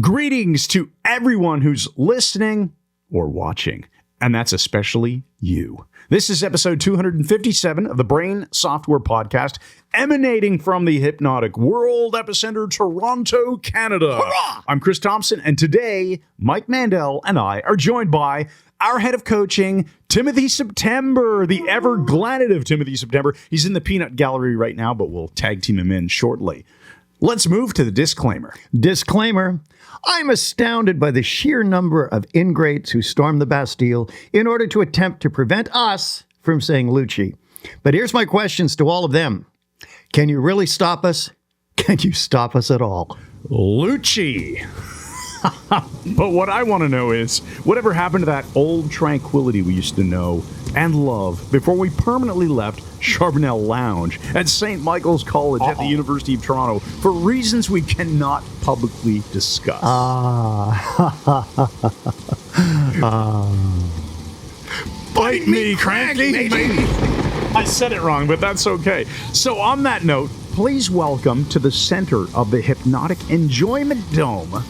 Greetings to everyone who's listening or watching, and that's especially you. This is episode 257 of the Brain Software Podcast, emanating from the Hypnotic World Epicenter, Toronto, Canada. Hurrah! I'm Chris Thompson, and today, Mike Mandel and I are joined by our head of coaching, Timothy September, the ever-glanative Timothy September. He's in the peanut gallery right now, but we'll tag team him in shortly. Let's move to the disclaimer. Disclaimer. I'm astounded by the sheer number of ingrates who stormed the Bastille in order to attempt to prevent us from saying Loochie. But here's my questions to all of them. Can you really stop us? Can you stop us at all? Loochie. But what I want to know is, whatever happened to that old tranquility we used to know and love before we permanently left Charbonnel Lounge at St. Michael's College at the University of Toronto for reasons we cannot publicly discuss. Bite me, cranky Matey. I said it wrong, but that's okay. So on that note, please welcome to the center of the Hypnotic Enjoyment Dome,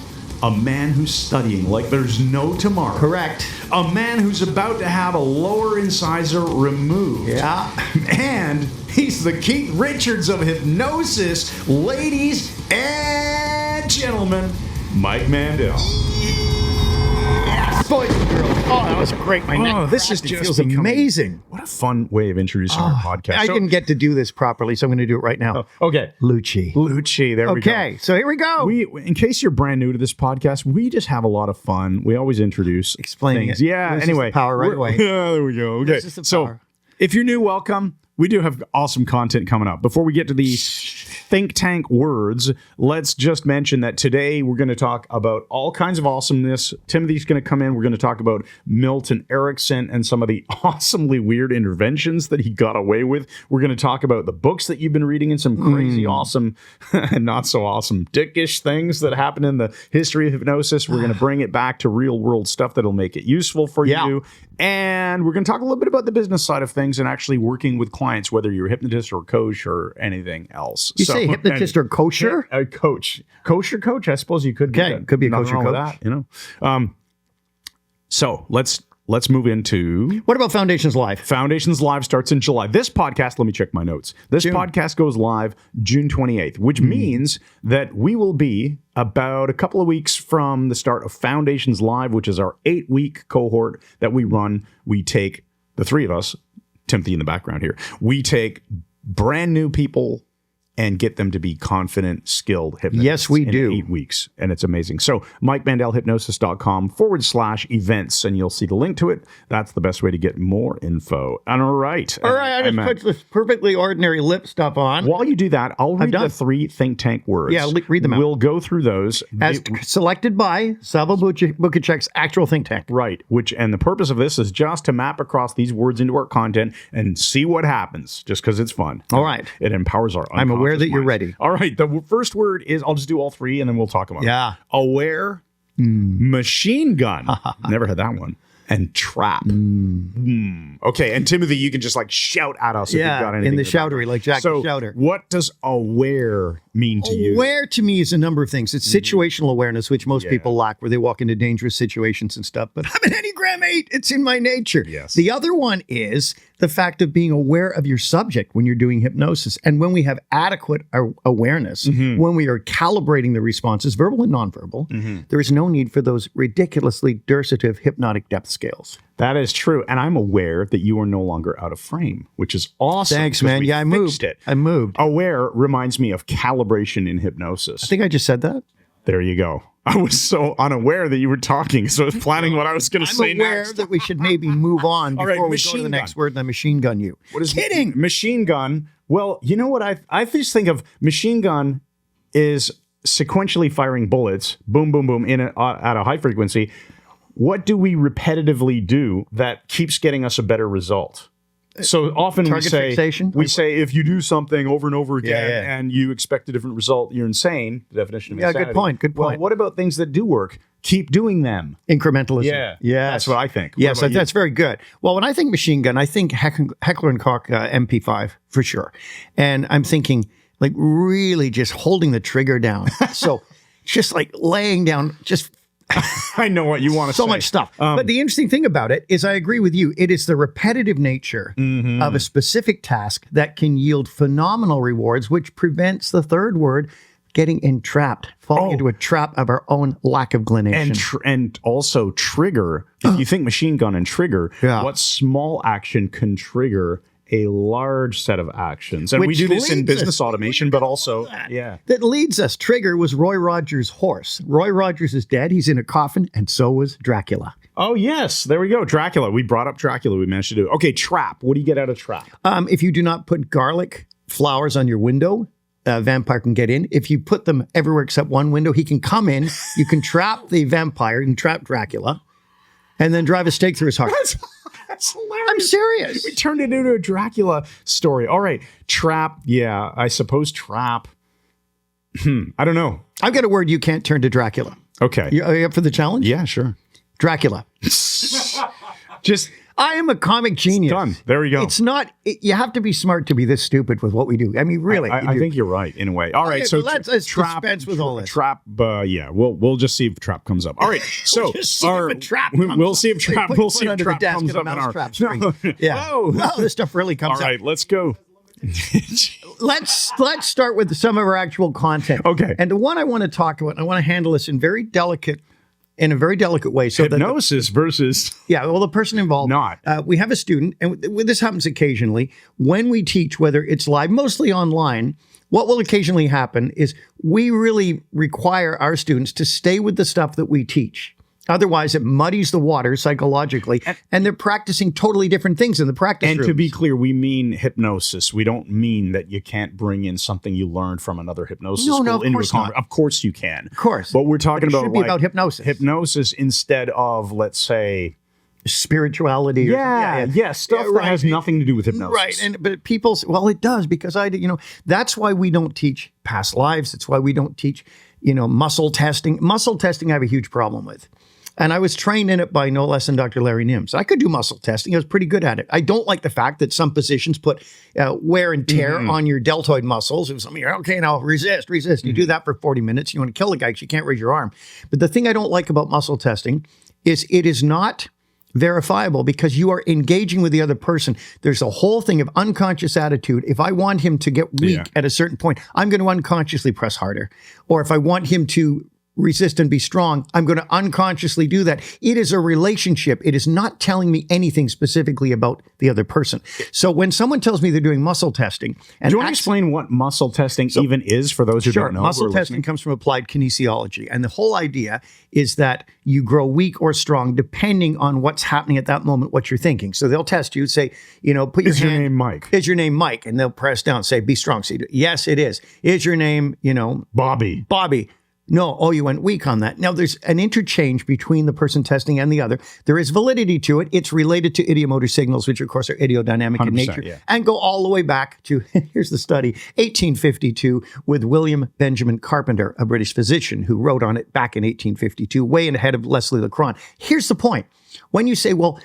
a man who's studying like there's no tomorrow. Correct. A man who's about to have a lower incisor removed. Yeah. And he's the Keith Richards of hypnosis. Ladies and gentlemen, Mike Mandel. Boys and girls. Oh, that was great. My neck this is cracked. It just feels becoming amazing. What a fun way of introducing our podcast. I didn't get to do this properly, so I'm going to do it right now. Okay. Loochie. There we go. Okay, so here we go. In case you're brand new to this podcast, we just have a lot of fun. We always introduce Explaining things. it. Yeah, This is anyway. the power right away. Yeah, there we go. Okay. This is the So power. if you're new, welcome. We do have awesome content coming up. Before we get to the think tank words, let's just mention that today we're going to talk about all kinds of awesomeness. Timothy's going to come in. We're going to talk about Milton Erickson and some of the awesomely weird interventions that he got away with. We're going to talk about the books that you've been reading and some crazy, awesome, and not so awesome, dickish things that happen in the history of hypnosis. We're going to bring it back to real world stuff that'll make it useful for you. And we're going to talk a little bit about the business side of things and actually working with clients, whether you're a hypnotist or coach or anything else. You say hypnotist or kosher? A coach. Kosher coach, I suppose you could be. Okay, could be a kosher coach. That, you know. So let's move into... What about Foundations Live? Foundations Live starts in July. This podcast, let me check my notes. This podcast goes live June 28th, which means that we will be about a couple of weeks from the start of Foundations Live, which is our 8-week cohort that we run. We take, the three of us, Timothy in the background here, we take brand new people and get them to be confident, skilled hypnotists. Yes, we do. 8 weeks, and it's amazing. So MikeMandelHypnosis.com/events, and you'll see the link to it. That's the best way to get more info. And all right. I just put this perfectly ordinary lip stuff on. While you do that, I'll read the 3 think tank words. Yeah, read them out. We'll go through those. As selected by Savo Bukacek's actual think tank. Right, and the purpose of this is just to map across these words into our content and see what happens, just because it's fun. All right. It empowers our I'm aware that you're minds. ready. All right, the first word is, I'll just do all 3 and then we'll talk about it. Aware, machine gun. Never had that one. And trap. Okay, and Timothy, you can just like shout at us if you've got anything. In the shoutery, like Jack the Shouter. What does aware mean to you? Aware to me is a number of things. It's situational awareness, which most people lack, where they walk into dangerous situations and stuff. But I'm an Enneagram 8. It's in my nature. Yes. The other one is the fact of being aware of your subject when you're doing hypnosis. And when we have adequate awareness, when we are calibrating the responses, verbal and nonverbal, there is no need for those ridiculously dersative hypnotic depth scales. That is true. And I'm aware that you are no longer out of frame, which is awesome. Thanks, man. Yeah, I moved. I moved. Aware reminds me of calibration in hypnosis. I think I just said that. There you go. I was so unaware that you were talking, so I was planning what I was going to say next. I'm aware that we should maybe move on before we go to the next word and I machine gun you. What is kidding? Machine gun. Well, you know what? I just think of machine gun is sequentially firing bullets, boom, boom, boom, at a high frequency. What do we repetitively do that keeps getting us a better result? So often Target fixation? we say if you do something over and over again and you expect a different result, you're insane. The definition of insanity. Good point. Good point. Well, what about things that do work? Keep doing them. Incrementalism. Yeah. Yes. That's what I think. Yes, that's very good. Well, when I think machine gun, I think Heckler & Koch MP5 for sure. And I'm thinking like really just holding the trigger down. So just like laying down, just I know what you want to say. so much stuff. But the interesting thing about it is I agree with you. It is the repetitive nature of a specific task that can yield phenomenal rewards, which prevents the third word, getting entrapped, falling into a trap of our own lack of glination. And also trigger. If you think machine gun and trigger, Yeah. what small action can trigger a large set of actions? And we Which do this in leads business us- automation, but also, That leads us. Trigger was Roy Rogers' horse. Roy Rogers is dead. He's in a coffin, and so was Dracula. Oh, yes. There we go. Dracula. We brought up Dracula. We managed to do it. Okay, trap. What do you get out of trap? If you do not put garlic flowers on your window, a vampire can get in. If you put them everywhere except one window, he can come in. You can trap the vampire and trap Dracula, and then drive a stake through his heart. That's hilarious. I'm serious. We turned it into a Dracula story. All right. Trap. Yeah, I suppose trap. I don't know. I've got a word you can't turn to Dracula. Okay. Are you up for the challenge? Yeah, sure. Dracula. Just I am a comic genius. done. There we go. It's not, you have to be smart to be this stupid with what we do. I mean, really. I think you're right in a way. All right, Okay, so well, let's dispense with all this. Trap, yeah, we'll just see if trap comes up. All right, so Just see if a trap we'll see if comes trap. up. We'll Put see if under the trap desk comes and a up in our. mousetrap string. Yeah. Whoa. Well, this stuff really All comes right, up. let's go. Let's start with some of our actual content. Okay. And the one I want to talk about, I want to handle this in a very delicate way. So that Hypnosis versus well, the person involved. Not. We have a student, and this happens occasionally when we teach, whether it's live, mostly online. What will occasionally happen is we really require our students to stay with the stuff that we teach. Otherwise, it muddies the water psychologically, and they're practicing totally different things in the practice And rooms. to be clear, we mean hypnosis. We don't mean that you can't bring in something you learned from another hypnosis No, school of into a course not. conversation. Of course you can. Of course. But we're talking But it about should be about hypnosis. Hypnosis instead of, let's say, spirituality. Or stuff that has nothing to do with hypnosis. Right. But people say, well, it does, because that's why we don't teach past lives. That's why we don't teach, muscle testing. Muscle testing I have a huge problem with. And I was trained in it by no less than Dr. Larry Nims. I could do muscle testing. I was pretty good at it. I don't like the fact that some positions put wear and tear on your deltoid muscles. It was something, okay, now resist. You do that for 40 minutes. You want to kill the guy because you can't raise your arm. But the thing I don't like about muscle testing is it is not verifiable, because you are engaging with the other person. There's a whole thing of unconscious attitude. If I want him to get weak at a certain point, I'm going to unconsciously press harder. Or if I want him to resist and be strong, I'm going to unconsciously do that. It is a relationship. It is not telling me anything specifically about the other person. So when someone tells me they're doing muscle testing, and do you want to explain what muscle testing even is for those who don't know? Muscle testing comes from applied kinesiology. And the whole idea is that you grow weak or strong depending on what's happening at that moment, what you're thinking. So they'll test you, say, put your Is your name Mike? Is your name Mike? And they'll press down, say, be strong. So yes, it is. Is your name, Bobby. No, you went weak on that. Now, there's an interchange between the person testing and the other. There is validity to it. It's related to idiomotor signals, which, of course, are idiodynamic in nature, and go all the way back to, here's the study, 1852, with William Benjamin Carpenter, a British physician who wrote on it back in 1852, way ahead of Leslie Lecron. Here's the point. When you say, well,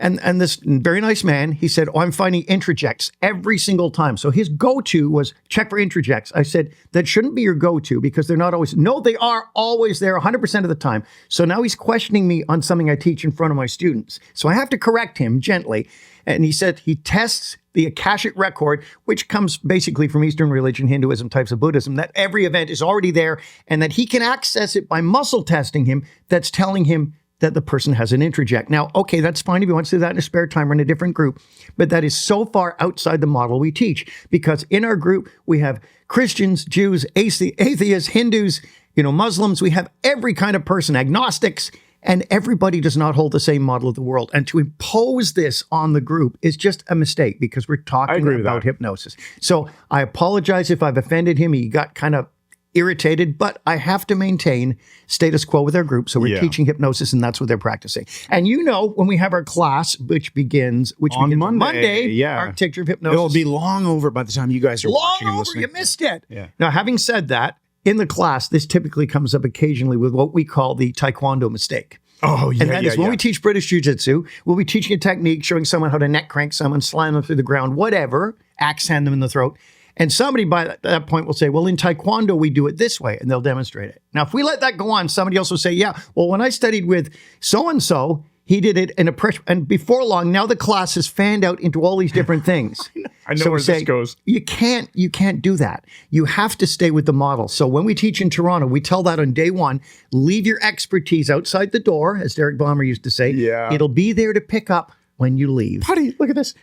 and this very nice man, he said, I'm finding introjects every single time. So his go-to was check for introjects. I said, that shouldn't be your go-to, because they're not always. No, they are always there 100% of the time. So now he's questioning me on something I teach in front of my students. So I have to correct him gently. And he said he tests the Akashic record, which comes basically from Eastern religion, Hinduism, types of Buddhism, that every event is already there and that he can access it by muscle testing him. That's telling him that the person has an introject. Now, okay, that's fine if you want to do that in a spare time or in a different group, but that is so far outside the model we teach, because in our group, we have Christians, Jews, atheists, Hindus, Muslims. We have every kind of person, agnostics, and everybody does not hold the same model of the world. And to impose this on the group is just a mistake, because we're talking about hypnosis. So I apologize if I've offended him. He got kind of irritated, but I have to maintain status quo with our group. So we're teaching hypnosis, and that's what they're practicing. And when we have our class, which begins on Monday, Architecture of Hypnosis. It'll be long over by the time you guys are watching and listening. You missed it. Yeah. Now, having said that, in the class, this typically comes up occasionally with what we call the Taekwondo mistake. Oh, yeah. And that is when we teach British Jiu-Jitsu, we'll be teaching a technique, showing someone how to neck crank someone, slam them through the ground, whatever, axe hand them in the throat. And somebody by that point will say, well, in Taekwondo, we do it this way, and they'll demonstrate it. Now, if we let that go on, somebody else will say, yeah, well, when I studied with so-and-so, he did it in a pressure, and before long, now the class has fanned out into all these different things. I know where this goes. You can't do that. You have to stay with the model. So when we teach in Toronto, we tell that on day one, leave your expertise outside the door, as Derek Balmer used to say. Yeah. It'll be there to pick up when you leave. Buddy, look at this.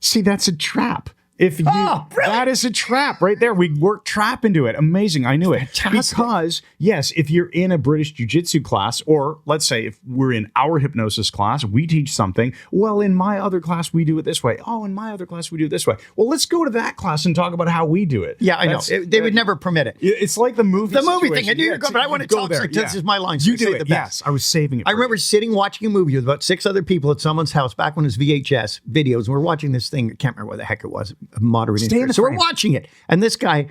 See, that's a trap. If you, that is a trap right there. We work trap into it. Amazing. I knew it. Fantastic. Because, yes, if you're in a British Jiu-Jitsu class, or let's say if we're in our hypnosis class, we teach something. Well, in my other class, we do it this way. Oh, in my other class, we do it this way. Well, let's go to that class and talk about how we do it. Yeah, I know. They would never permit it. It's like the movie The movie situation. thing. I knew you were going, but I want to talk. there. This is my line. So You do it. the best. Yes, I was saving it. I remember sitting watching a movie with about 6 other people at someone's house back when it was VHS videos, and we're watching this thing. I can't remember what the heck it was. Moderate interest. So we're watching it, and this guy,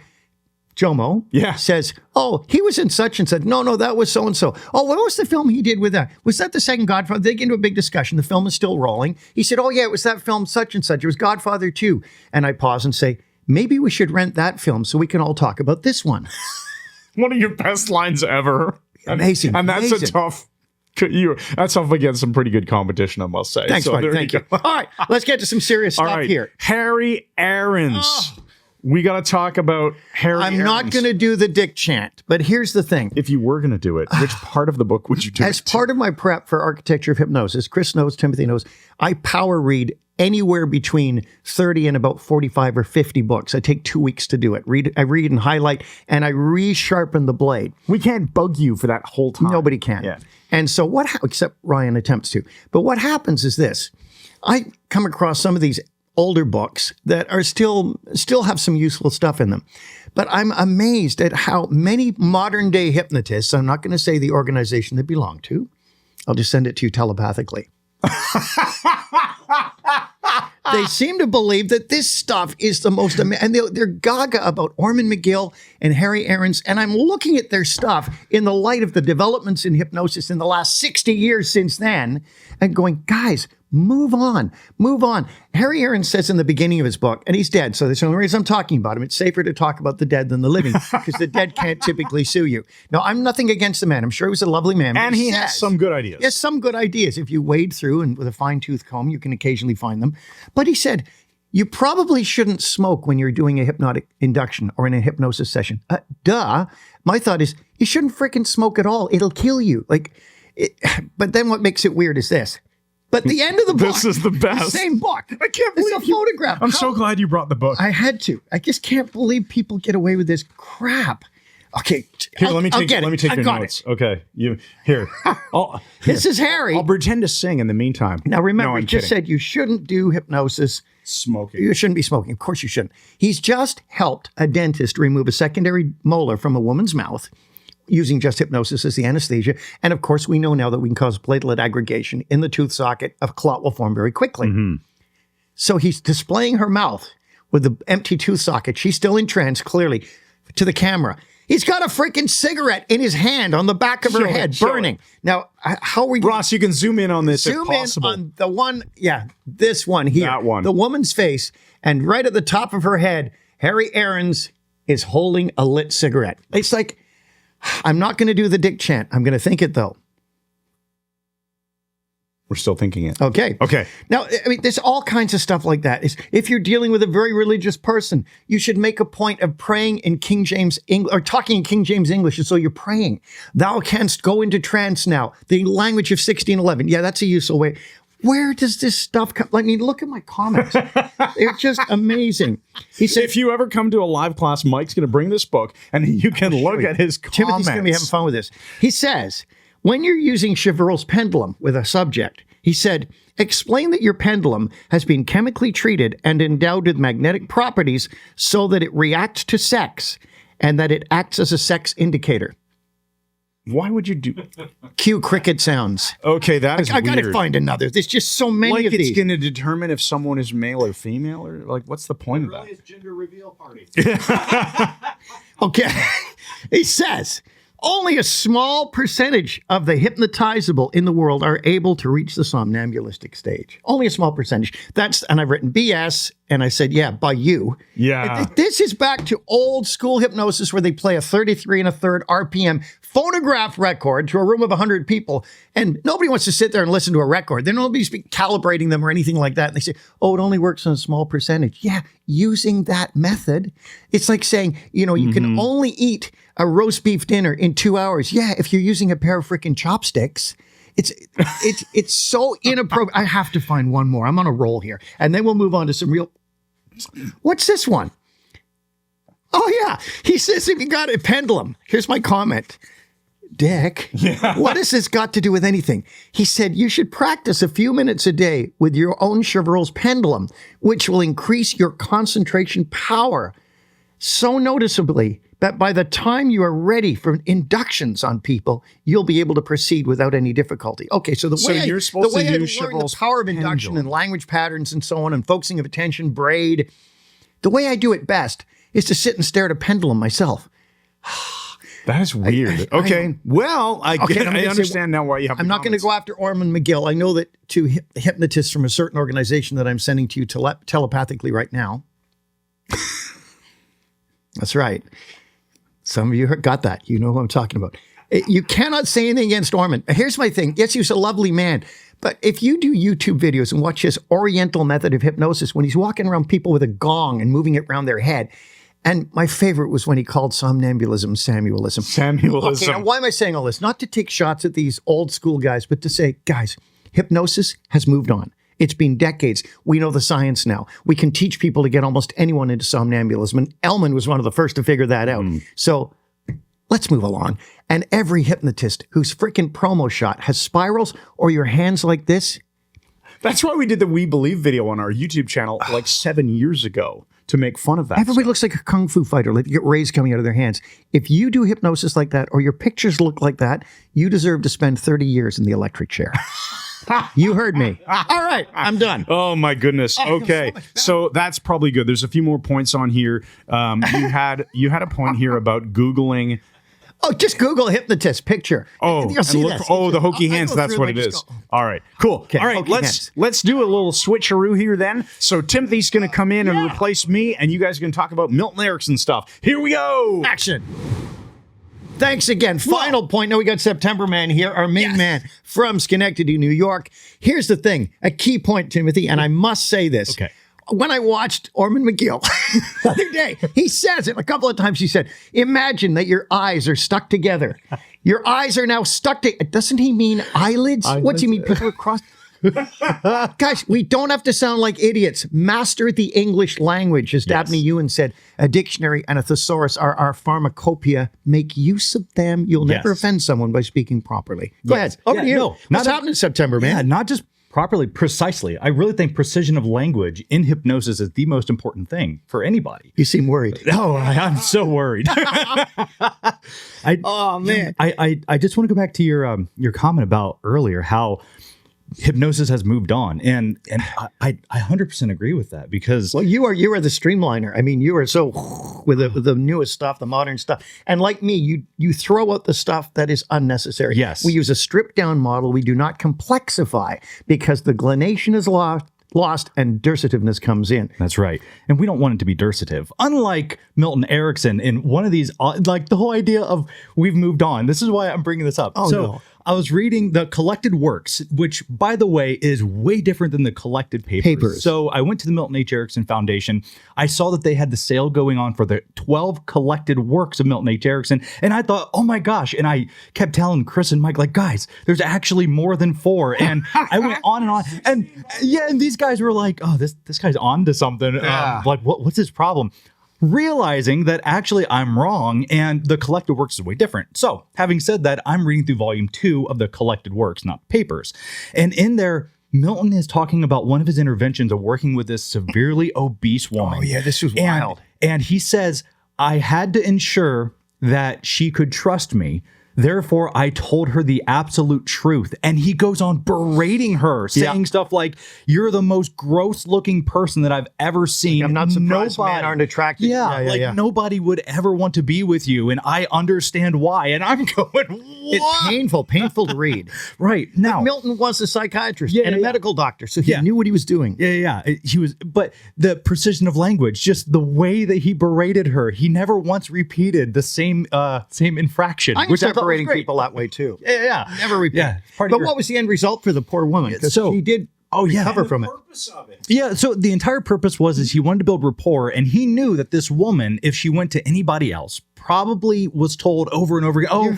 Jomo, says, "Oh, he was in such and such. No, that was so and so. Oh, what was the film he did with that? Was that the second Godfather?" They get into a big discussion. The film is still rolling. He said, "Oh yeah, it was that film such and such. It was Godfather 2." And I pause and say, "Maybe we should rent that film so we can all talk about this one." One of your best lines ever. Amazing, and that's amazing. a tough. That's up against some pretty good competition, I must say. Thanks, buddy. Thank you. All right, let's get to some serious stuff here. Harry Arons. We got to talk about Harry I'm Arons. not going to do the dick chant, but here's the thing. If you were going to do it, which part of the book would you do? As part of my prep for Architecture of Hypnosis, Chris knows, Timothy knows, I power read anywhere between 30 and about 45 or 50 books. I take 2 weeks to do it. I read and highlight, and I resharpen the blade. We can't bug you for that whole time. Nobody can. Yeah. And so except Ryan attempts to. But what happens is this. I come across some of these older books that are still have some useful stuff in them. But I'm amazed at how many modern day hypnotists, I'm not going to say the organization they belong to, I'll just send it to you telepathically. They seem to believe that this stuff is the most amazing, and they're gaga about Ormond McGill and Harry Arons, and I'm looking at their stuff in the light of the developments in hypnosis in the last 60 years since then, and going, guys, move on. Harry Arons says in the beginning of his book, and he's dead, so that's the only reason I'm talking about him. It's safer to talk about the dead than the living, because the dead can't typically sue you. Now, I'm nothing against the man. I'm sure he was a lovely man. And he has some good ideas. Yes, some good ideas. If you wade through and with a fine-tooth comb, you can occasionally find them. But he said, you probably shouldn't smoke when you're doing a hypnotic induction or in a hypnosis session. Duh. My thought is, you shouldn't freaking smoke at all. It'll kill you. But then what makes it weird is this. But the end of the book. This is the best. Same book. I can't believe it's a photograph. I'm so glad you brought the book. I had to. I just can't believe people get away with this crap. Okay. Here, let me take your got notes. Okay. Here. This is Harry. I'll pretend to sing in the meantime. Now remember, No, he just said you shouldn't do hypnosis. Smoking. You shouldn't be smoking. Of course you shouldn't. He's just helped a dentist remove a secondary molar from a woman's mouth using just hypnosis as the anesthesia. And of course, we know now that we can cause platelet aggregation in the tooth socket. A clot will form very quickly. Mm-hmm. So he's displaying her mouth with the empty tooth socket. She's still in trance, clearly, to the camera. He's got a freaking cigarette in his hand on the back of her head, burning. Now, how are we... Ross, you can zoom in on this if Zoom possible. in on the one, this one here. That one. The woman's face, and right at the top of her head, Harry Arons is holding a lit cigarette. It's like, I'm not going to do the dick chant. I'm going to think it, though. We're still thinking it. Okay. Now, I mean, there's all kinds of stuff like that. If you're dealing with a very religious person, you should make a point of praying in King James English, or talking in King James English, and so you're praying. Thou canst go into trance now. The language of 1611. Yeah, that's a useful way. Where does this stuff come? I mean, look at my comments. They're just amazing. He said, if you ever come to a live class, Mike's going to bring this book, and you can look at his comments. Timothy's going to be having fun with this. He says, when you're using Chevreul's pendulum with a subject, he said, explain that your pendulum has been chemically treated and endowed with magnetic properties so that it reacts to sex and that it acts as a sex indicator. Why would you do... Cue cricket sounds. Okay, that is I got to weird. find another. There's just so many of it's these. going to determine if someone is male or female, or like, what's the point of that? Gender reveal party. Okay. He says, Only a small percentage of the hypnotizable in the world are able to reach the somnambulistic stage. Only a small percentage. And I've written BS, and I said, yeah, by you. Yeah. This is back to old school hypnosis where they play a 33 1/3 RPM phonograph record to a room of 100 people, and nobody wants to sit there and listen to a record. They're nobody's calibrating them or anything like that. And they say, oh, it only works on a small percentage. Yeah, using that method, it's like saying, you can only eat a roast beef dinner in 2 hours. Yeah, if you're using a pair of freaking chopsticks. It's so inappropriate. I have to find one more. I'm on a roll here. And then we'll move on to some real... What's this one? Oh, yeah. He says if you got a pendulum. Here's my comment. Dick, what has this got to do with anything? He said you should practice a few minutes a day with your own Chevreul's pendulum, which will increase your concentration power so noticeably that by the time you are ready for inductions on people, you'll be able to proceed without any difficulty. Okay, so the way I learned the power of induction and language patterns and so on and focusing of attention, braid, the way I do it best is to sit and stare at a pendulum myself. That is weird. I understand now why you have. I'm not going to go after Ormond McGill. I know that two hypnotists from a certain organization that I'm sending to you telepathically right now. That's right. Some of you got that. You know who I'm talking about. You cannot say anything against Ormond. Here's my thing. Yes, he's a lovely man. But if you do YouTube videos and watch his oriental method of hypnosis, when he's walking around people with a gong and moving it around their head, and my favorite was when he called somnambulism Samuelism. Samuelism. Okay, now why am I saying all this? Not to take shots at these old school guys, but to say, guys, hypnosis has moved on. It's been decades. We know the science now. We can teach people to get almost anyone into somnambulism. And Ellman was one of the first to figure that out. So let's move along. And every hypnotist whose freaking promo shot has spirals or your hands like this. That's why we did the We Believe video on our YouTube channel like 7 years ago to make fun of that. Everybody looks like a kung fu fighter. Like you get rays coming out of their hands. If you do hypnosis like that or your pictures look like that, you deserve to spend 30 years in the electric chair. You heard me. All right, I'm done. Oh my goodness. Okay, so that's probably good. There's a few more points on here. You had a point here about Googling. Oh, just Google hypnotist picture. Oh, you'll see the hokey hands. That's what it is. All right, cool. Okay, all right, let's do a little switcheroo here then. So Timothy's going to come in and replace me, and you guys are going to talk about Milton Erickson stuff. Here we go. Action. Thanks again. Final point. Now we got September Man here, our main man from Schenectady, New York. Here's the thing. A key point, Timothy, and I must say this. Okay. When I watched Ormond McGill the other day, he says it a couple of times. He said, imagine that your eyes are stuck together. Your eyes are now stuck together. Doesn't he mean eyelids? What's he mean? People across... Guys, we don't have to sound like idiots. Master the English language. As Dabney Ewan said, a dictionary and a thesaurus are our pharmacopoeia. Make use of them. You'll never offend someone by speaking properly. Go ahead. Over to you. No, What's happening in September, man? Yeah, not just properly, precisely. I really think precision of language in hypnosis is the most important thing for anybody. You seem worried. Oh, I'm so worried. Oh, man. I just want to go back to your comment about earlier, how hypnosis has moved on, and I 100% agree with that, because you are the streamliner. I mean, you are so with the newest stuff, the modern stuff, and like me, you throw out the stuff that is unnecessary. Yes, we use a stripped down model. We do not complexify, because the glanation is lost and dersitiveness comes in. That's right. And we don't want it to be dersative. Unlike Milton Erickson in one of these, like the whole idea of we've moved on. This is why I'm bringing this up. No. I was reading the collected works, which, by the way, is way different than the collected papers. So I went to the Milton H. Erickson Foundation. I saw that they had the sale going on for the 12 collected works of Milton H. Erickson. And I thought, oh my gosh. And I kept telling Chris and Mike, like, guys, there's actually more than 4. And I went on and on. And and these guys were like, oh, this guy's on to something. Like, what's his problem? Realizing that actually I'm wrong and the collected works is way different. So having said that, I'm reading through volume 2 of the collected works, not papers. And in there, Milton is talking about one of his interventions of working with this severely obese woman. Oh yeah, this was wild. And he says, I had to ensure that she could trust me Therefore, I told her the absolute truth. And he goes on berating her, saying stuff like, you're the most gross looking person that I've ever seen. I'm not surprised men aren't attracted. Nobody would ever want to be with you. And I understand why. And I'm going, what? It's painful to read. Right. Now, but Milton was a psychiatrist and a medical doctor, so he knew what he was doing. He was, but the precision of language, just the way that he berated her, he never once repeated the same infraction. Which I thought berating people that way too. Never repeat. But what was the end result for the poor woman? Because she did recover from it. So the entire purpose is he wanted to build rapport, and he knew that this woman, if she went to anybody else, probably was told over and over again,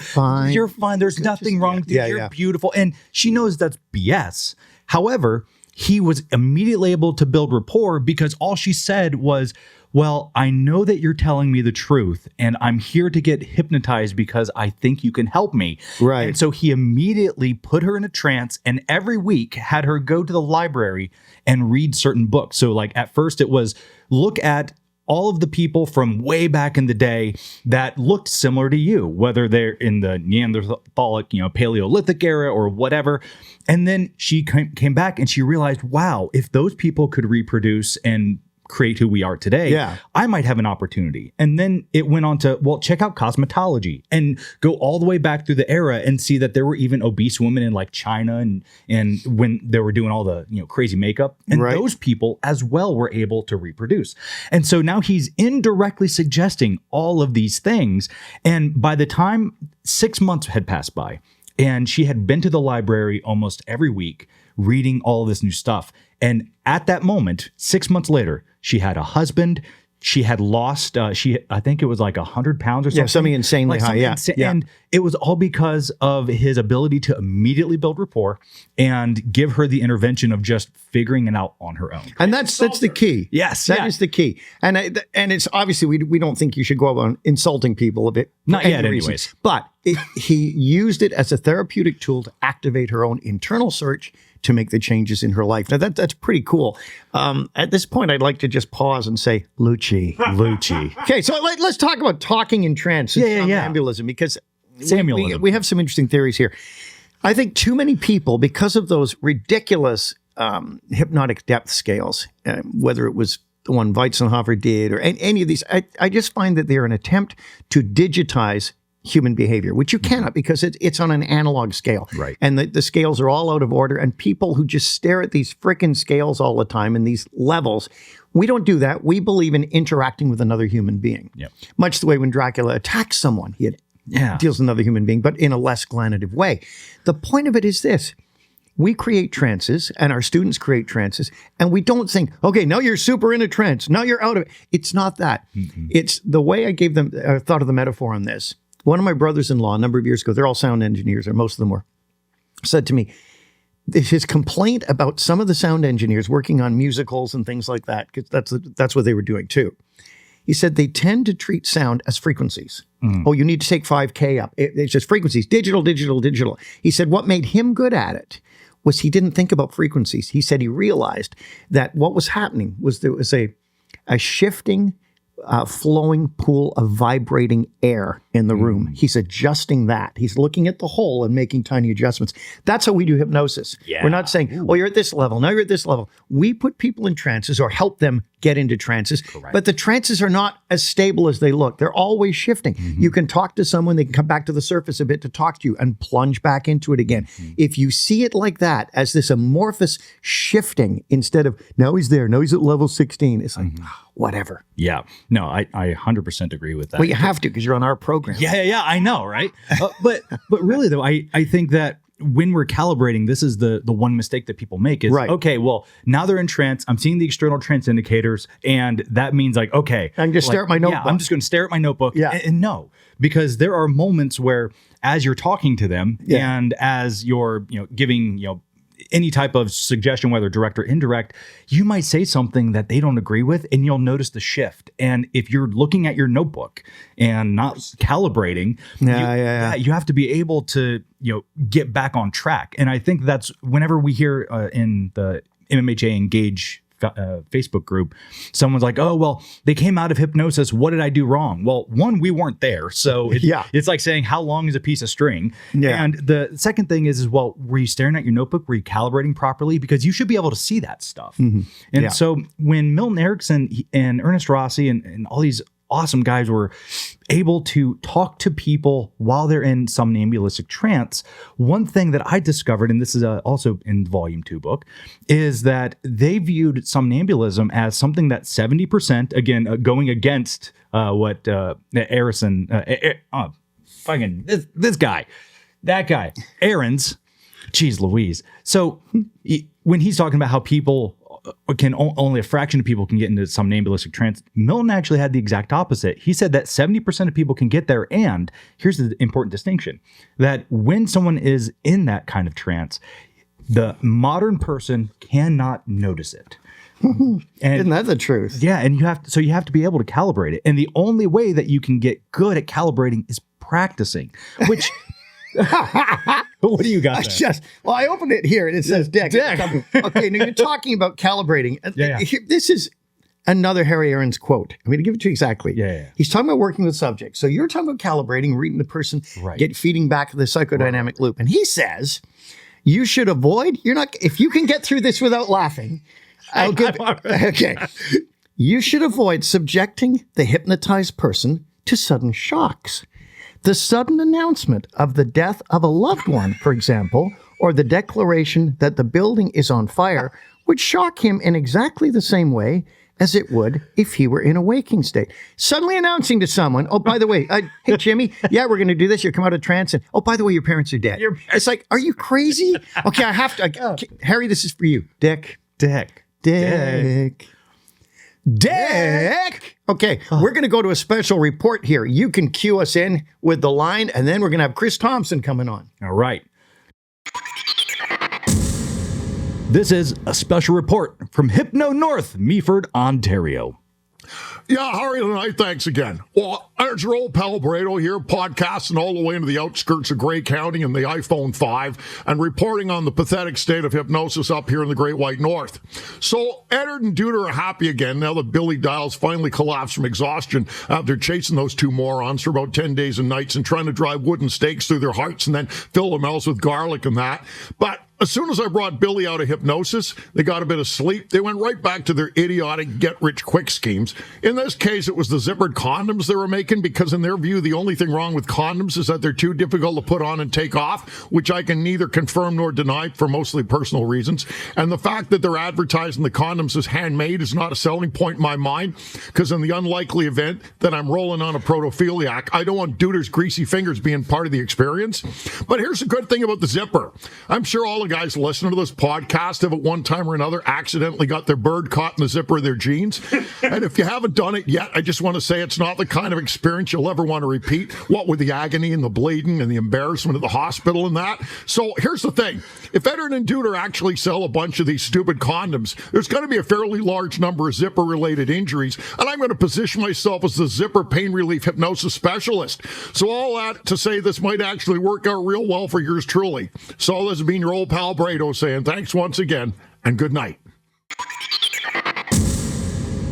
you're fine. There's nothing wrong with you. You're beautiful. And she knows that's BS. However, he was immediately able to build rapport because all she said was, well, I know that you're telling me the truth, and I'm here to get hypnotized because I think you can help me. Right. And so he immediately put her in a trance, and every week had her go to the library and read certain books. So like at first it was look at all of the people from way back in the day that looked similar to you, whether they're in the Neanderthalic, Paleolithic era or whatever. And then she came back and she realized, wow, if those people could reproduce and create who we are today, I might have an opportunity. And then it went on to, check out cosmetology and go all the way back through the era and see that there were even obese women in like China and when they were doing all the crazy makeup, and those people as well were able to reproduce. And so now he's indirectly suggesting all of these things. And by the time 6 months had passed by, and she had been to the library almost every week reading all of this new stuff. And at that moment, 6 months later, she had a husband. She had lost, I think it was like 100 pounds or something. Yeah, something insanely high. And it was all because of his ability to immediately build rapport and give her the intervention of just figuring it out on her own. And that's the key. Yes. That is the key. And it's obviously, we don't think you should go about insulting people a bit. Not yet, anyways. But he used it as a therapeutic tool to activate her own internal search to make the changes in her life. Now, that's pretty cool. At this point, I'd like to just pause and say, Loochie. Okay, so let's talk about talking in trance and somnambulism, because we have some interesting theories here. I think too many people, because of those ridiculous hypnotic depth scales, whether it was the one Weitzenhofer did or any of these, I just find that they're an attempt to digitize human behavior, which you cannot, because it's on an analog scale. Right. And the scales are all out of order, and people who just stare at these frickin' scales all the time and these levels, we don't do that. We believe in interacting with another human being. Yep. Much the way when Dracula attacks someone, he deals with another human being, but in a less glanative way. The point of it is this. We create trances, and our students create trances, and we don't think, okay, now you're super in a trance, now you're out of it. It's not that. Mm-hmm. It's the way I gave them, I thought of the metaphor on this. One of my brothers-in-law, a number of years ago, they're all sound engineers, or most of them were, said to me, his complaint about some of the sound engineers working on musicals and things like that, because that's what they were doing too. He said they tend to treat sound as frequencies. Oh, you need to take 5K up. It's just frequencies, digital. He said what made him good at it was he didn't think about frequencies. He said he realized that what was happening was there was a shifting, flowing pool of vibrating air in the room. He's adjusting that. He's looking at the whole and making tiny adjustments. That's how we do hypnosis. Yeah. We're not saying, you're at this level, now you're at this level. We put people in trances or help them get into trances. Correct. But the trances are not as stable as they look. They're always shifting. Mm-hmm. You can talk to someone, they can come back to the surface a bit to talk to you and plunge back into it again. Mm-hmm. If you see it like that, as this amorphous shifting, instead of now he's there, now he's at level 16, it's like, whatever. Yeah. No, I 100% agree with that. Well, you have to, because you're on our program. Yeah, I know, right? But really, though, I think that when we're calibrating, this is the one mistake that people make is, okay, well, now they're in trance. I'm seeing the external trance indicators, and that means like, okay. I can just stare at my notebook. Yeah, I'm just going to stare at my notebook. Yeah. And no, because there are moments where as you're talking to them and as you're giving, any type of suggestion, whether direct or indirect, you might say something that they don't agree with, and you'll notice the shift. And if you're looking at your notebook and not calibrating, you have to be able to, get back on track. And I think that's whenever we hear in the MMHA Engage Facebook group, someone's like, oh, well, they came out of hypnosis. What did I do wrong? Well, one, we weren't there. So it's like saying, how long is a piece of string? Yeah. And the second thing is, well, were you staring at your notebook? Were you calibrating properly? Because you should be able to see that stuff. And so when Milton Erickson and Ernest Rossi and all these awesome guys were able to talk to people while they're in somnambulistic trance, one thing that I discovered, and this is also in Volume 2 book, is that they viewed somnambulism as something that 70%, again, going against what Arison, fucking this guy, that guy, Arons, geez Louise. So when he's talking about how people only a fraction of people can get into somnambulistic trance, Milton actually had the exact opposite. He said that 70% of people can get there. And here's the important distinction, that when someone is in that kind of trance, the modern person cannot notice it. And isn't that the truth? Yeah. And you have to be able to calibrate it. And the only way that you can get good at calibrating is practicing, which what do you got there? I opened it here and it says Dick. Okay, now you're talking about calibrating. This is another Harry Arons quote. I'm going to give it to you exactly. He's talking about working with subjects. So you're talking about calibrating, reading the person, feeding back the psychodynamic loop. And he says, you should avoid, if you can get through this without laughing, you should avoid subjecting the hypnotized person to sudden shocks. The sudden announcement of the death of a loved one, for example, or the declaration that the building is on fire would shock him in exactly the same way as it would if he were in a waking state. Suddenly announcing to someone, oh, by the way, hey, Jimmy, we're going to do this. You come out of trance and, oh, by the way, your parents are dead. It's like, are you crazy? Okay, I have to. Harry, this is for you. Dick. Okay, we're going to go to a special report here. You can cue us in with the line, and then we're going to have Chris Thompson coming on. All right. This is a special report from Hypno North, Meaford, Ontario. Yeah, how are you tonight? Thanks again. Well, there's your old pal Brado here, podcasting all the way into the outskirts of Grey County and the iPhone 5 and reporting on the pathetic state of hypnosis up here in the Great White North. So, Eddard and Duder are happy again now that Billy Dials finally collapsed from exhaustion after chasing those two morons for about 10 days and nights and trying to drive wooden stakes through their hearts and then fill their mouths with garlic and that. But as soon as I brought Billy out of hypnosis, they got a bit of sleep. They went right back to their idiotic get-rich-quick schemes. In this case, it was the zippered condoms they were making because in their view, the only thing wrong with condoms is that they're too difficult to put on and take off, which I can neither confirm nor deny for mostly personal reasons. And the fact that they're advertising the condoms as handmade is not a selling point in my mind because in the unlikely event that I'm rolling on a protophiliac, I don't want Duder's greasy fingers being part of the experience. But here's the good thing about the zipper. I'm sure all the guys listening to this podcast have at one time or another accidentally got their bird caught in the zipper of their jeans. And if you haven't done it yet, I just want to say it's not the kind of experience you'll ever want to repeat, what with the agony and the bleeding and the embarrassment of the hospital and that. So here's the thing. If Eddard and Duder actually sell a bunch of these stupid condoms, there's going to be a fairly large number of zipper-related injuries, and I'm going to position myself as the zipper pain relief hypnosis specialist. So all that to say this might actually work out real well for yours truly. So this has been your old pal Brado saying thanks once again, and good night.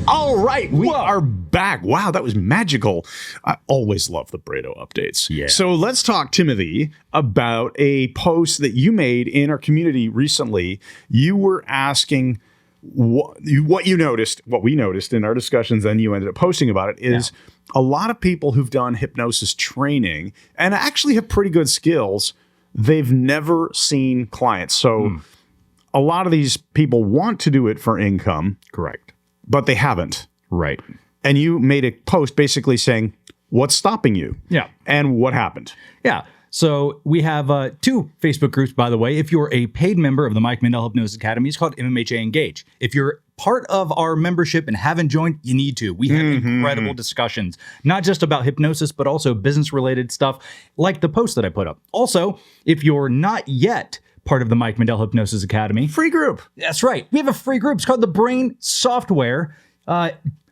All right, we are back. Wow, that was magical. I always love the Brado updates. Yeah. So let's talk, Timothy, about a post that you made in our community recently. You were asking what you noticed, what we noticed in our discussions, then you ended up posting about it, is a lot of people who've done hypnosis training and actually have pretty good skills, they've never seen clients. So a lot of these people want to do it for income. Correct. But they haven't. Right. And you made a post basically saying, what's stopping you? Yeah. And what happened? Yeah. So we have two Facebook groups, by the way. If you're a paid member of the Mike Mandel Hypnosis Academy, it's called MMHA Engage. If you're part of our membership and haven't joined, you need to. We have incredible discussions, not just about hypnosis, but also business-related stuff like the post that I put up. Also, if you're not yet part of the Mike Mandel Hypnosis Academy. Free group. That's right. We have a free group. It's called the Brain Software.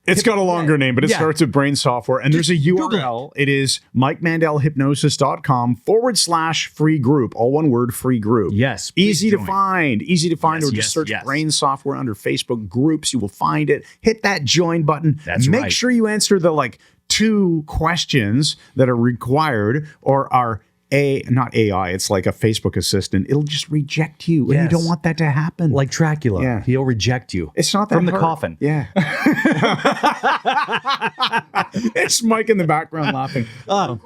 It's got a longer name, but it Yeah. starts with brain software. And there's a Google URL. It is MikeMandelHypnosis.com/free group. All one word, free group. Yes, please Easy to join. find. Easy to find. Yes, Or just yes, search yes. brain software under Facebook groups. You will find it. Hit that join button. That's Make right. sure you answer the 2 questions that are required or are not AI, it's like a Facebook assistant. It'll just reject you. And you Yes. don't want that to happen. Like Dracula. Yeah. He'll reject you. It's not that from the hard. coffin. Yeah. It's Mike in the background laughing. Can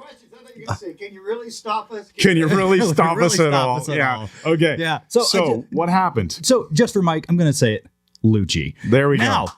you really stop us? Can you really stop really us at stop all? us at Yeah. all. Okay. Yeah. So, what happened? So just for Mike, I'm going to say it. Loochie. There we Now, go.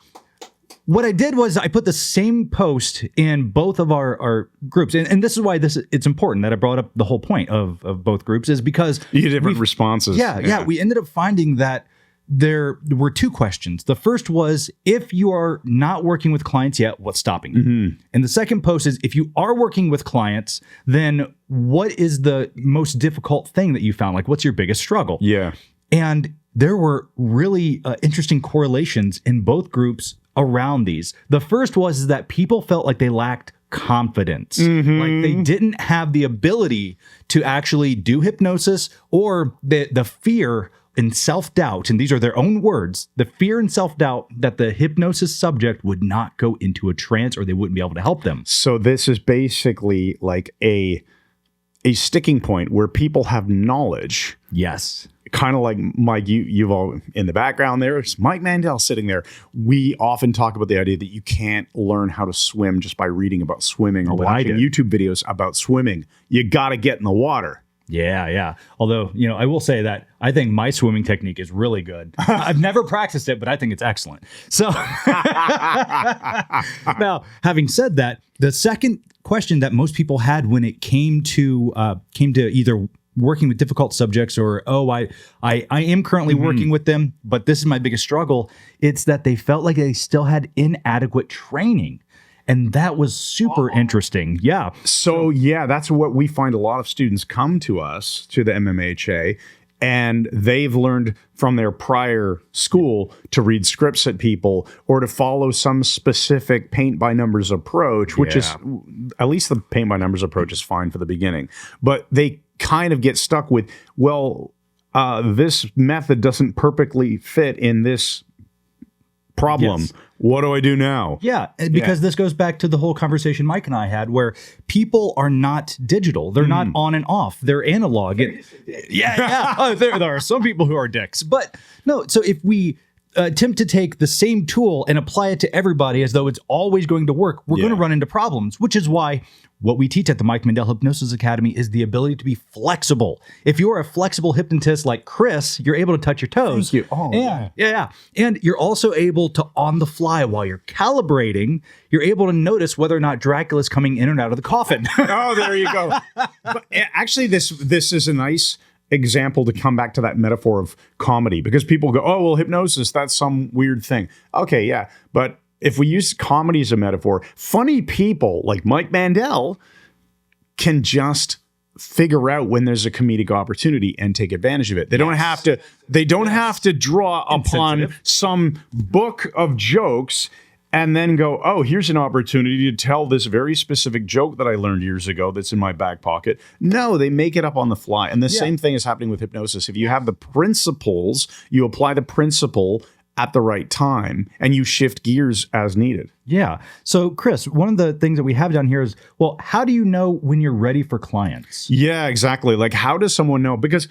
what I did was I put the same post in both of our groups. And this is why it's important that I brought up the whole point of both groups is because You get different responses. yeah, we ended up finding that there were 2 questions. The first was, if you are not working with clients yet, what's stopping you? And the second post is, if you are working with clients, then what is the most difficult thing that you found? Like, what's your biggest struggle? Yeah. And there were really interesting correlations in both groups around these. The first was that people felt like they lacked confidence. Like they didn't have the ability to actually do hypnosis, or the fear and self-doubt, and these are their own words, the fear and self-doubt that the hypnosis subject would not go into a trance or they wouldn't be able to help them. So this is basically like a sticking point where people have knowledge. Yes. Kind of like Mike, you've all in the background there. It's Mike Mandel sitting there. We often talk about the idea that you can't learn how to swim just by reading about swimming or watching YouTube videos about swimming. You got to get in the water. Yeah. Although, I will say that I think my swimming technique is really good. I've never practiced it, but I think it's excellent. So now, having said that, the second question that most people had when it came to either working with difficult subjects or, I am currently working with them, but this is my biggest struggle. It's that they felt like they still had inadequate training. And that was super interesting. Yeah. So that's what we find. A lot of students come to us, to the MMHA, and they've learned from their prior school to read scripts at people or to follow some specific paint by numbers approach, which is, at least the paint by numbers approach is fine for the beginning. But they kind of get stuck with, this method doesn't perfectly fit in this problem. Yes. What do I do now? Yeah, because this goes back to the whole conversation Mike and I had, where people are not digital. They're not on and off. They're analog. Oh, there are some people who are dicks. But no, so if we attempt to take the same tool and apply it to everybody as though it's always going to work, we're going to run into problems, which is why what we teach at the Mike Mandel Hypnosis Academy is the ability to be flexible. If you are a flexible hypnotist like Chris, you're able to touch your toes. Thank you. Oh, yeah. And you're also able to, on the fly, while you're calibrating, you're able to notice whether or not Dracula's coming in and out of the coffin. Oh, there you go. But actually, this is a nice example to come back to that metaphor of comedy, because people go, oh, well, hypnosis, that's some weird thing. Okay, yeah. But if we use comedy as a metaphor, funny people like Mike Mandel can just figure out when there's a comedic opportunity and take advantage of it. They don't have to. They don't have to draw upon some book of jokes and then go, oh, here's an opportunity to tell this very specific joke that I learned years ago that's in my back pocket. No, they make it up on the fly. And the same thing is happening with hypnosis. If you have the principles, you apply the principle at the right time and you shift gears as needed. Yeah. So, Chris, one of the things that we have down here is, well, how do you know when you're ready for clients? Yeah, exactly. Like, how does someone know? Because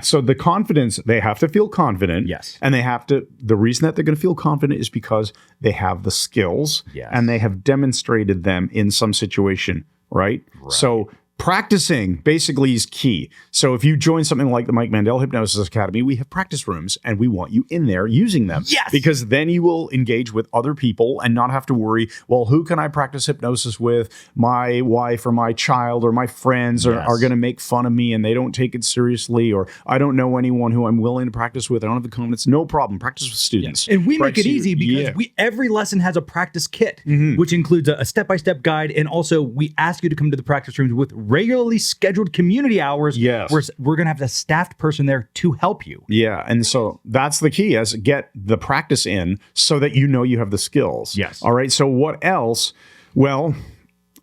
so the confidence, they have to feel confident. Yes. And they have to, the reason that they're going to feel confident is because they have the skills and they have demonstrated them in some situation, right? So practicing basically is key. So if you join something like the Mike Mandel Hypnosis Academy, we have practice rooms and we want you in there using them. Yes. Because then you will engage with other people and not have to worry, well, who can I practice hypnosis with? My wife or my child or my friends are going to make fun of me and they don't take it seriously, or I don't know anyone who I'm willing to practice with. I don't have the confidence. No problem. Practice with students. And we make it easy because every lesson has a practice kit, which includes a step-by-step guide. And also we ask you to come to the practice rooms with regularly scheduled community hours. Yes. We're going to have a staffed person there to help you. Yeah, and so that's the key, is get the practice in so that you know you have the skills. Yes. All right, so what else? Well,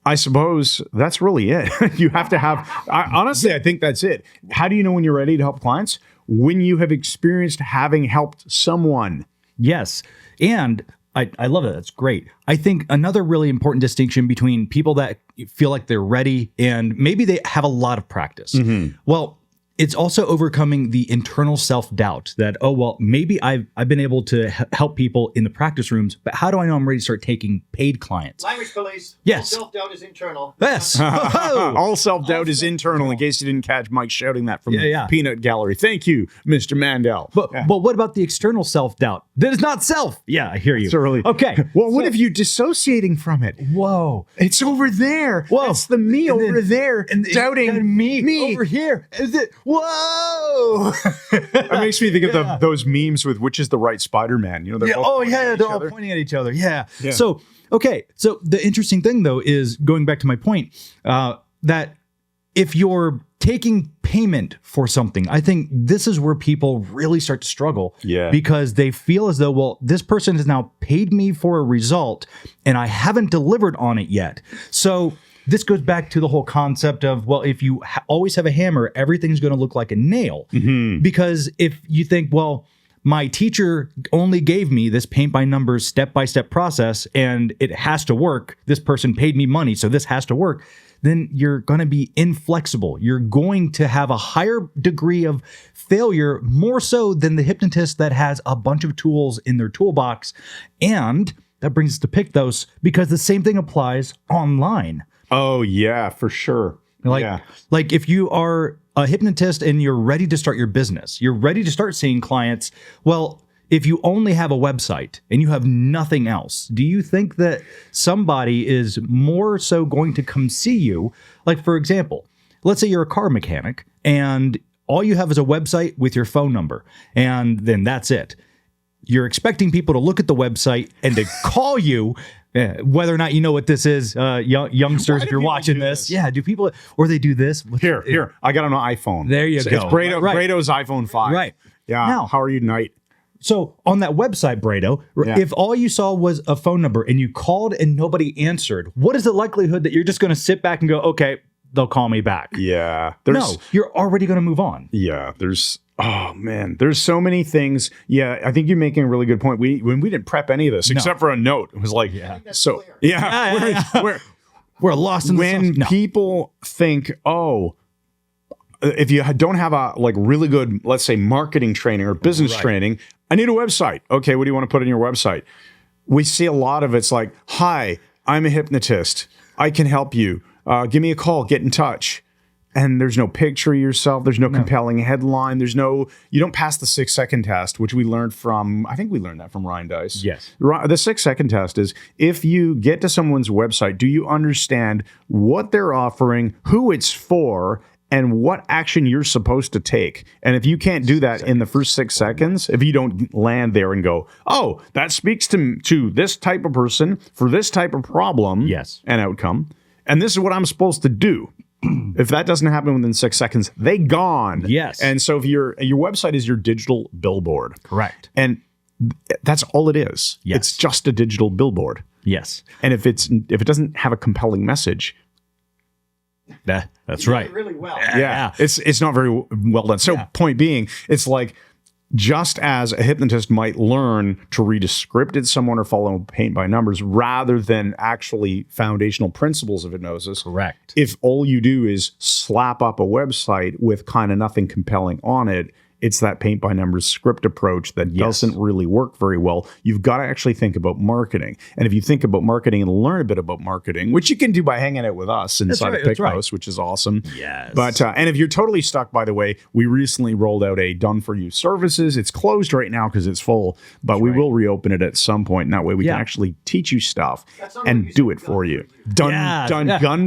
I suppose that's really it. You have to have, honestly, I think that's it. How do you know when you're ready to help clients? When you have experienced having helped someone. Yes. And I love it. That's great. I think another really important distinction between people that feel like they're ready and maybe they have a lot of practice. Well, it's also overcoming the internal self-doubt that, oh, well, maybe I've been able to help people in the practice rooms, but how do I know I'm ready to start taking paid clients? Language police. Yes. All self-doubt is internal. Yes. All self-doubt is internal, in case you didn't catch Mike shouting that from the Peanut Gallery. Thank you, Mr. Mandel. But what about the external self-doubt? That is not self. Yeah, I hear you. It's early. Okay. Well, what if you dissociating from it? Whoa. It's over there. Whoa. That's the me And over then- there and doubting me over here. Is it? Whoa. That makes me think of those memes with which is the right Spider-Man. You know, they're both pointing at each they're all other. pointing at each other. Yeah. So, okay. So the interesting thing though is going back to my point that if you're taking payment for something, I think this is where people really start to struggle. Yeah. Because they feel as though, well, this person has now paid me for a result and I haven't delivered on it yet. So this goes back to the whole concept of, well, if you always have a hammer, everything's going to look like a nail. Because if you think, well, my teacher only gave me this paint by numbers step-by-step process and it has to work, this person paid me money, so this has to work, then you're going to be inflexible. You're going to have a higher degree of failure, more so than the hypnotist that has a bunch of tools in their toolbox. And that brings us to Pictos, because the same thing applies online. Oh, yeah, for sure. Like if you are a hypnotist and you're ready to start your business, you're ready to start seeing clients. Well, if you only have a website and you have nothing else, do you think that somebody is more so going to come see you? Like, for example, let's say you're a car mechanic and all you have is a website with your phone number, and then that's it. You're expecting people to look at the website and to call you. Whether or not you know what this is, youngsters, if you're watching this. Yeah, do people, or they do this? Here, I got an iPhone. There you It's go. Brado, Right. Brado's iPhone 5. Right. Yeah. Now- how are you tonight? So on that website, Brado, Yeah. if all you saw was a phone number and you called and nobody answered, what is the likelihood that you're just going to sit back and go, okay, they'll call me back? Yeah. No, you're already going to move on. Yeah, there's so many things. Yeah, I think you're making a really good point. When we didn't prep any of this except for a note, it was like, so We're lost in the when sauce. No. people think, oh, if you don't have a like really good, let's say, marketing training or business training, I need a website. Okay, what do you want to put on your website? We see a lot of it's like, hi, I'm a hypnotist. I can help you. Give me a call. Get in touch. And there's no picture of yourself. There's no compelling headline. You don't pass the 6-second test, which we learned from, I think we learned that from Ryan Dice. Yes. The 6-second test is if you get to someone's website, do you understand what they're offering, who it's for, and what action you're supposed to take? And if you can't do that in the first 6 seconds, if you don't land there and go, oh, that speaks to this type of person for this type of problem and outcome, and this is what I'm supposed to do. If that doesn't happen within 6 seconds, they gone. Yes. And so if your website is your digital billboard. Correct. And that's all it is. Yes. It's just a digital billboard. Yes. And if it doesn't have a compelling message, That's right. Really well. it's not very well done. So point being, it's like just as a hypnotist might learn to read a script at someone or follow paint by numbers rather than actually foundational principles of hypnosis. Correct. If all you do is slap up a website with kind of nothing compelling on it, it's that paint by numbers script approach that doesn't really work very well. You've got to actually think about marketing. And if you think about marketing and learn a bit about marketing, which you can do by hanging out with us inside of Pictos, which is awesome. Yes. But, and if you're totally stuck, by the way, we recently rolled out a done for you services. It's closed right now because it's full, but we will reopen it at some point. And that way we can actually teach you stuff and do it for you. Gun.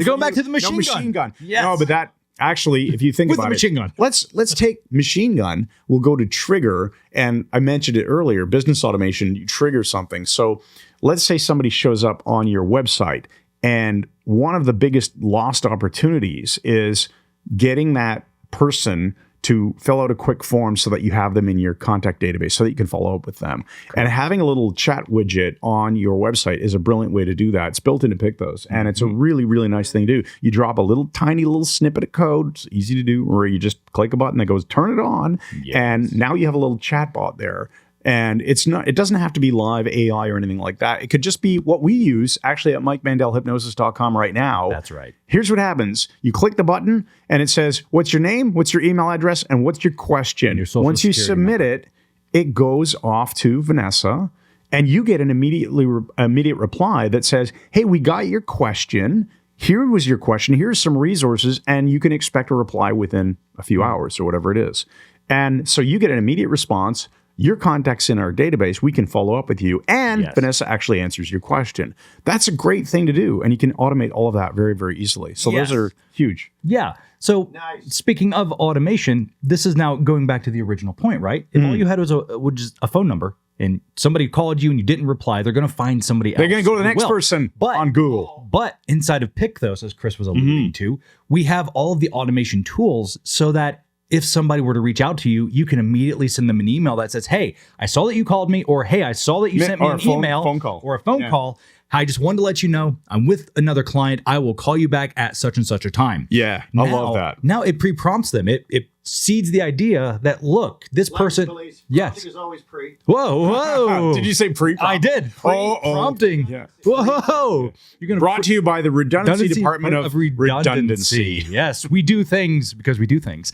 Going back to the machine gun. Yes. No, but that, actually, if you think With about the machine gun. let's take machine gun. We'll go to trigger, and I mentioned it earlier. Business automation, you trigger something. So let's say somebody shows up on your website And one of the biggest lost opportunities is getting that person to fill out a quick form so that you have them in your contact database so that you can follow up with them. And having a little chat widget on your website is a brilliant way to do that. It's built into Picthos, and it's a really, really nice thing to do. You drop a tiny little snippet of code, it's easy to do, or you just click a button that goes, turn it on, and now you have a little chat bot there. And it doesn't have to be live AI or anything like that. It could just be what we use actually at MikeMandelHypnosis.com right now. That's right. Here's what happens. You click the button and it says, what's your name? What's your email address? And what's your question? Your social Once you security submit it, it goes off to Vanessa and you get an immediate reply that says, hey, we got your question. Here was your question. Here's some resources. And you can expect a reply within a few hours or whatever it is. And so you get an immediate response. Your contact's in our database. We can follow up with you. And Vanessa actually answers your question. That's a great thing to do. And you can automate all of that very, very easily. So those are huge. Yeah. So speaking of automation, this is now going back to the original point, right? If all you had was just a phone number and somebody called you and you didn't reply, they're going to find somebody else. They're going to go to the next person on Google. But inside of Picthos, as Chris was alluding to, we have all of the automation tools so that if somebody were to reach out to you, you can immediately send them an email that says, hey, I saw that you called me, or hey, I saw that you sent me an email or a phone call. I just wanted to let you know I'm with another client. I will call you back at such and such a time. Yeah, I love that. Now it pre-prompts them. It seeds the idea that, look, this person. Yes. Is always pre. Whoa. Did you say pre-prompt? I did. Prompting. Yeah. Whoa. You're gonna Brought to you by the Redundancy Department of Redundancy. Yes, we do things because we do things.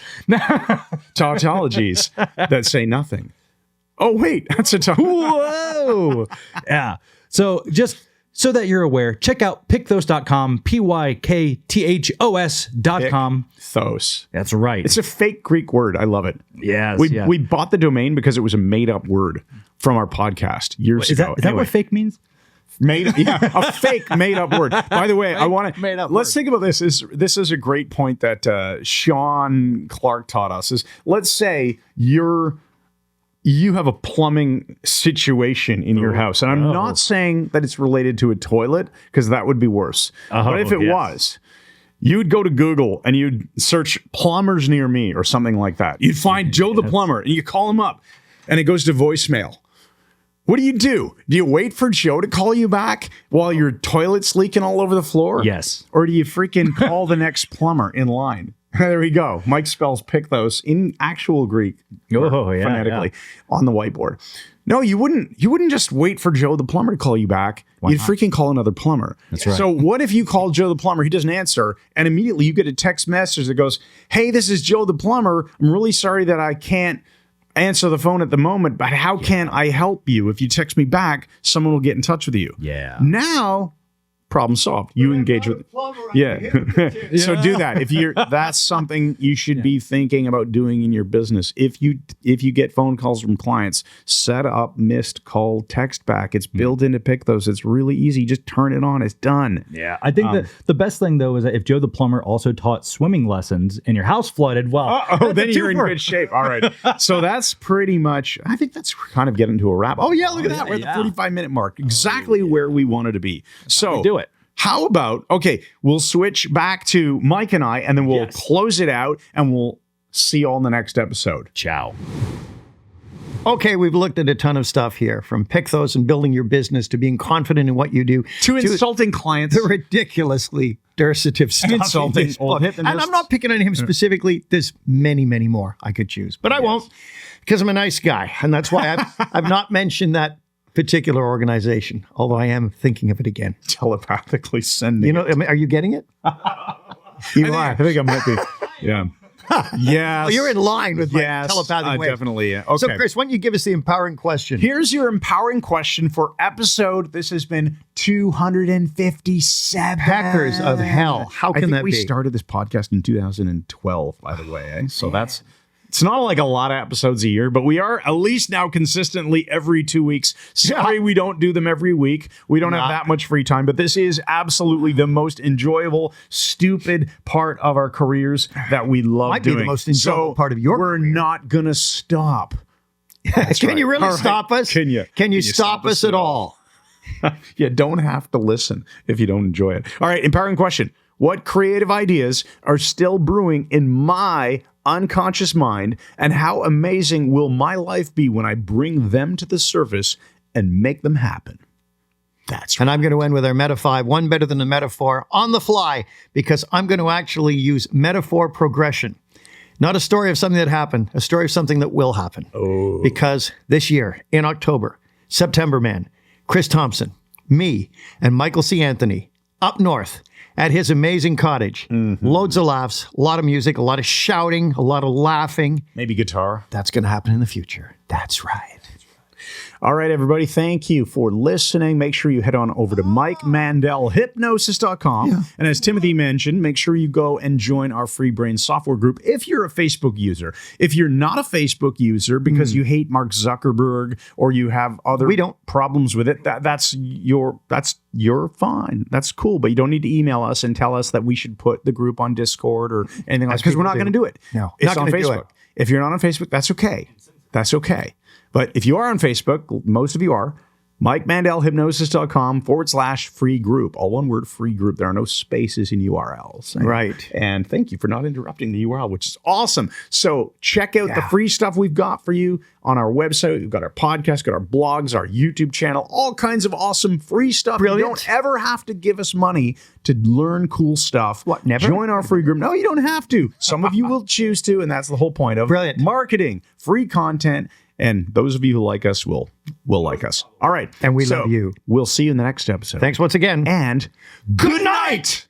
Tautologies that say nothing. Oh, wait, that's a Whoa. Yeah. So just so that you're aware, check out Picthos.com, Pykthos.com. Picthos. That's right. It's a fake Greek word. I love it. Yes. We bought the domain because it was a made-up word from our podcast years ago. Is that what fake means? A fake made-up word. By the way, I want to let's think about this. This is a great point that Sean Clark taught us. Is let's say you have a plumbing situation in your house. And I'm not saying that it's related to a toilet, because that would be worse. But if it was, you'd go to Google and you'd search plumbers near me or something like that. You'd find Joe the plumber and you call him up and it goes to voicemail. What do? Do you wait for Joe to call you back while your toilet's leaking all over the floor? Yes. Or do you freaking call the next plumber in line? There we go. Mike spells Picthos in actual Greek phonetically on the whiteboard. No, you wouldn't just wait for Joe the plumber to call you back. You'd freaking call another plumber. That's right. So what if you call Joe the plumber, he doesn't answer, and immediately you get a text message that goes, hey, this is Joe the plumber. I'm really sorry that I can't answer the phone at the moment, but how can I help you? If you text me back, someone will get in touch with you. Yeah. Now, problem solved. You engage with So do that. That's something you should be thinking about doing in your business. If you get phone calls from clients, set up missed call text back. It's built into Picthos. It's really easy. Just turn it on. It's done. Yeah. I think that the best thing though is that if Joe the plumber also taught swimming lessons and your house flooded, then you're in good shape. All right. So that's pretty much, I think that's kind of getting to a wrap. Oh yeah, look at that. We're at the 45-minute mark. Exactly where we wanted to be. So do it. How about, we'll switch back to Mike and I, and then we'll close it out, and we'll see you all in the next episode. Ciao. Okay, we've looked at a ton of stuff here, from Picthos and building your business to being confident in what you do, to insulting clients. The ridiculously dersative stuff. Insulting old hypnotists. And I'm not picking on him specifically. There's many, many more I could choose, but I won't, because I'm a nice guy, and that's why I've not mentioned that particular organization, although I am thinking of it again. Telepathically sending are you getting it? You are. I think I might be. Yeah. Yes. Well, you're in line with my telepathic way. Definitely. Yeah. Okay. So, Chris, why don't you give us the empowering question? Here's your empowering question for episode. This has been 257. Peckers of hell. How can that be? We started this podcast in 2012, by the way. So it's not like a lot of episodes a year, but we are at least now consistently every 2 weeks. Sorry, we don't do them every week. We don't have that much free time, but this is absolutely the most enjoyable, stupid part of our careers that we love doing. Might be the most enjoyable part of your career. We're not going to stop. Can you really stop us? Can you Can you stop us at all? You don't have to listen if you don't enjoy it. All right, empowering question. What creative ideas are still brewing in my unconscious mind, and how amazing will my life be when I bring them to the surface and make them happen? That's right. And I'm going to end with our Metafive, one better than a metaphor, on the fly, because I'm going to actually use metaphor progression. Not a story of something that happened, a story of something that will happen. Oh. Because this year, in October, September Man, Chris Thompson, me, and Michael C. Anthony, up north at his amazing cottage. Loads of laughs, a lot of music, a lot of shouting, a lot of laughing. Maybe guitar. That's going to happen in the future. That's right. All right, everybody, thank you for listening. Make sure you head on over to MikeMandelHypnosis.com. Yeah. And as Timothy mentioned, make sure you go and join our Free Brain software group if you're a Facebook user. If you're not a Facebook user because you hate Mark Zuckerberg or you have other problems with it, that's your fine. That's cool. But you don't need to email us and tell us that we should put the group on Discord or anything like that, because we're not going to do it. No, it's on Facebook. If you're not on Facebook, that's okay. That's okay. But if you are on Facebook, most of you are, MikeMandelHypnosis.com/free group. All one word, free group. There are no spaces in URLs. Right. And thank you for not interrupting the URL, which is awesome. So check out the free stuff we've got for you on our website. We've got our podcast, got our blogs, our YouTube channel, all kinds of awesome free stuff. Brilliant. You don't ever have to give us money to learn cool stuff. What, never? Join our free group. No, you don't have to. Some of you will choose to, and that's the whole point of marketing, free content. And those of you who like us will like us. All right. And we love you. We'll see you in the next episode. Thanks once again. And good night.